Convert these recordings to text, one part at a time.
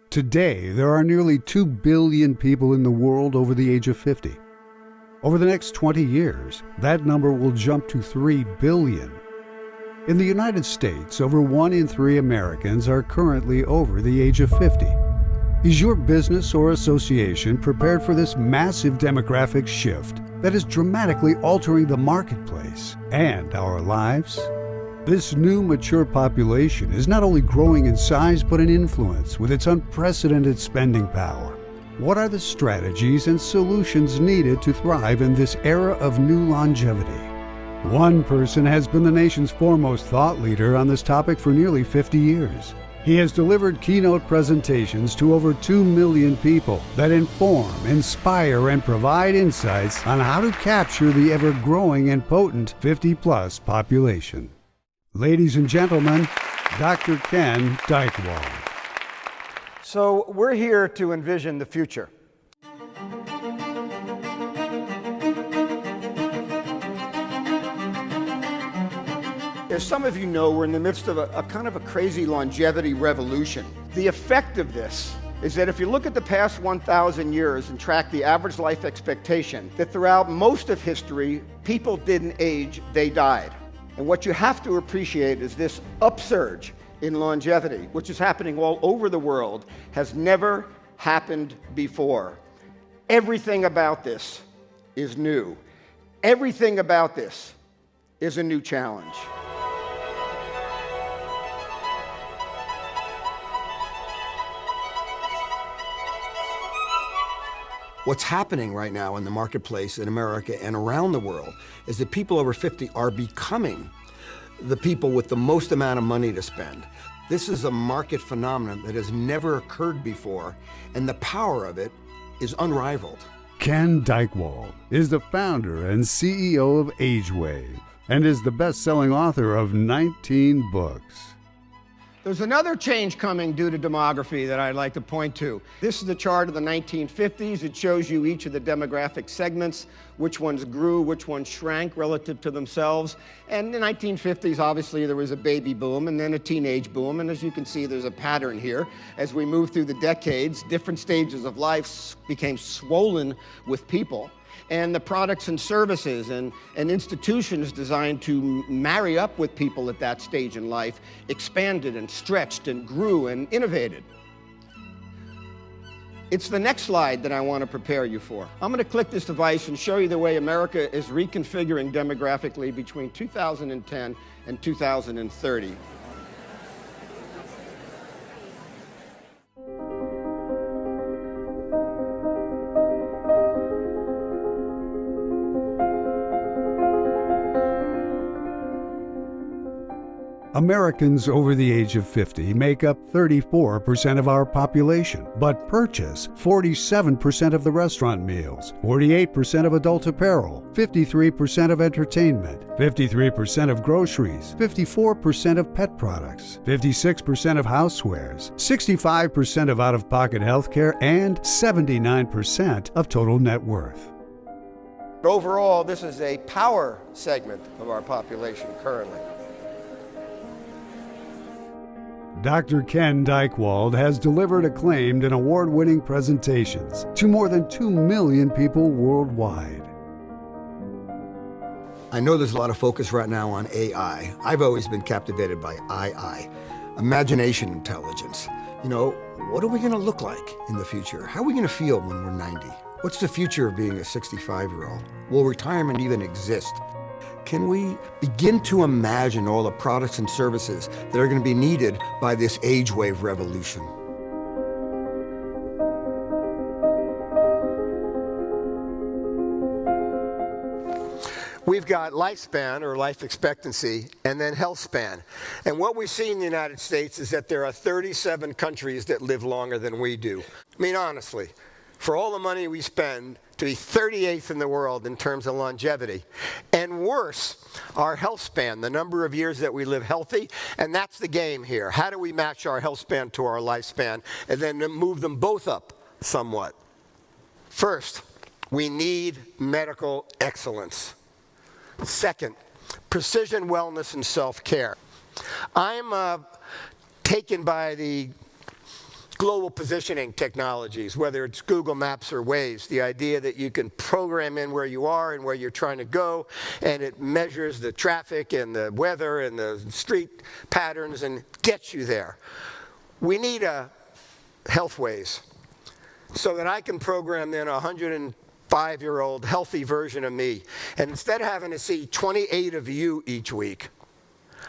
Today, there are nearly 2 billion people in the world over the age of 50. Over the next 20 years, that number will jump to 3 billion. In the United States, over 1 in 3 Americans are currently over the age of 50. Is your business or association prepared for this massive demographic shift that is dramatically altering the marketplace and our lives? This new mature population is not only growing in size but in influence with its unprecedented spending power. What are the strategies and solutions needed to thrive in this era of new longevity? One person has been the nation's foremost thought leader on this topic for nearly 50 years. He has delivered keynote presentations to over 2 million people that inform, inspire, and provide insights on how to capture the ever-growing and potent 50-plus population. Ladies and gentlemen, Dr. Ken Dychtwald. So we're here to envision the future. As some of you know, we're in the midst of a kind of a crazy longevity revolution. The effect of this is that if you look at the past 1,000 years and track the average life expectation, that throughout most of history, people didn't age, they died. And what you have to appreciate is this upsurge in longevity, which is happening all over the world, has never happened before. Everything about this is new. Everything about this is a new challenge. What's happening right now in the marketplace in America and around the world is that people over 50 are becoming the people with the most amount of money to spend. This is a market phenomenon that has never occurred before, and the power of it is unrivaled. Ken Dychtwald is the founder and CEO of AgeWave and is the best-selling author of 19 books. There's another change coming due to demography that I'd like to point to. This is the chart of the 1950s. It shows you each of the demographic segments, which ones grew, which ones shrank relative to themselves. And in the 1950s, obviously, there was a baby boom and then a teenage boom. And as you can see, there's a pattern here. As we move through the decades, different stages of life became swollen with people. And the products and services and institutions designed to marry up with people at that stage in life expanded and stretched and grew and innovated. It's the next slide that I want to prepare you for. I'm going to click this device and show you the way America is reconfiguring demographically between 2010 and 2030. Americans over the age of 50 make up 34% of our population, but purchase 47% of the restaurant meals, 48% of adult apparel, 53% of entertainment, 53% of groceries, 54% of pet products, 56% of housewares, 65% of out-of-pocket healthcare, and 79% of total net worth. Overall, this is a power segment of our population currently. Dr. Ken Dychtwald has delivered acclaimed and award-winning presentations to more than 2 million people worldwide. I know there's a lot of focus right now on AI. I've always been captivated by II, imagination intelligence. You know, what are we going to look like in the future? How are we going to feel when we're 90? What's the future of being a 65-year-old? Will retirement even exist? Can we begin to imagine all the products and services that are going to be needed by this age wave revolution? We've got lifespan, or life expectancy, and then health span. And what we see in the United States is that there are 37 countries that live longer than we do. I mean, honestly, for all the money we spend, to be 38th in the world in terms of longevity. And worse, our health span, the number of years that we live healthy, and that's the game here. How do we match our health span to our lifespan and then move them both up somewhat? First, we need medical excellence. Second, precision wellness and self-care. I'm taken by the global positioning technologies, whether it's Google Maps or Waze, the idea that you can program in where you are and where you're trying to go, and it measures the traffic and the weather and the street patterns and gets you there. We need a health Waze so that I can program in a 105-year-old healthy version of me. And instead of having to see 28 of you each week,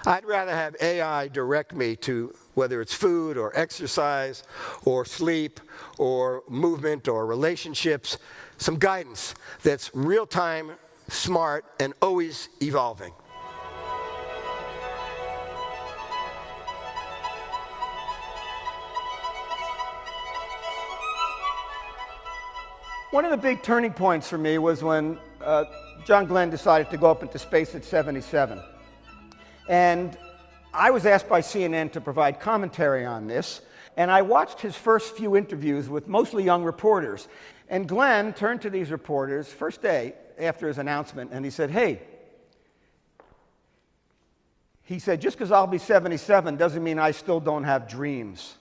I'd rather have AI direct me to whether it's food or exercise or sleep or movement or relationships, some guidance that's real-time, smart, and always evolving. One of the big turning points for me was when John Glenn decided to go up into space at 77. And I was asked by CNN to provide commentary on this, and I watched his first few interviews with mostly young reporters. And Glenn turned to these reporters, first day after his announcement, and he said, "Hey," he said, "just because I'll be 77 doesn't mean I still don't have dreams."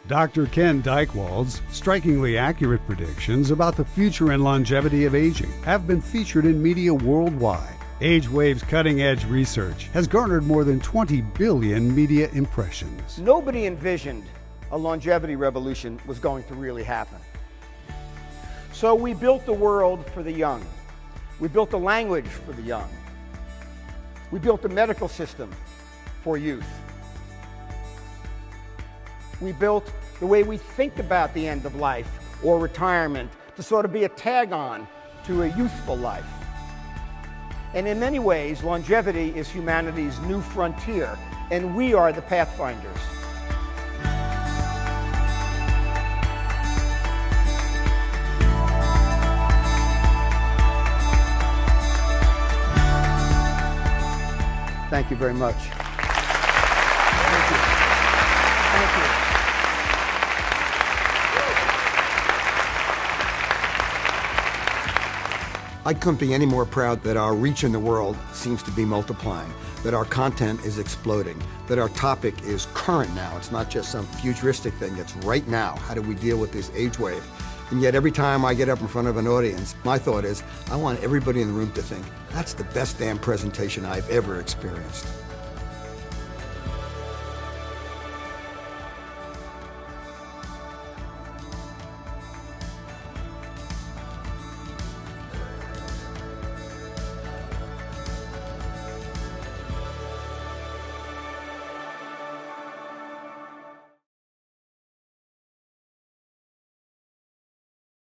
Dr. Ken Dychtwald's strikingly accurate predictions about the future and longevity of aging have been featured in media worldwide. AgeWave's cutting-edge research has garnered more than 20 billion media impressions. Nobody envisioned a longevity revolution was going to really happen. So we built the world for the young. We built a language for the young. We built a medical system for youth. We built the way we think about the end of life or retirement to sort of be a tag-on to a youthful life. And in many ways, longevity is humanity's new frontier, and we are the pathfinders. Thank you very much. Thank you. Thank you. I couldn't be any more proud that our reach in the world seems to be multiplying, that our content is exploding, that our topic is current now. It's not just some futuristic thing, it's right now. How do we deal with this age wave? And yet every time I get up in front of an audience, my thought is, I want everybody in the room to think, that's the best damn presentation I've ever experienced.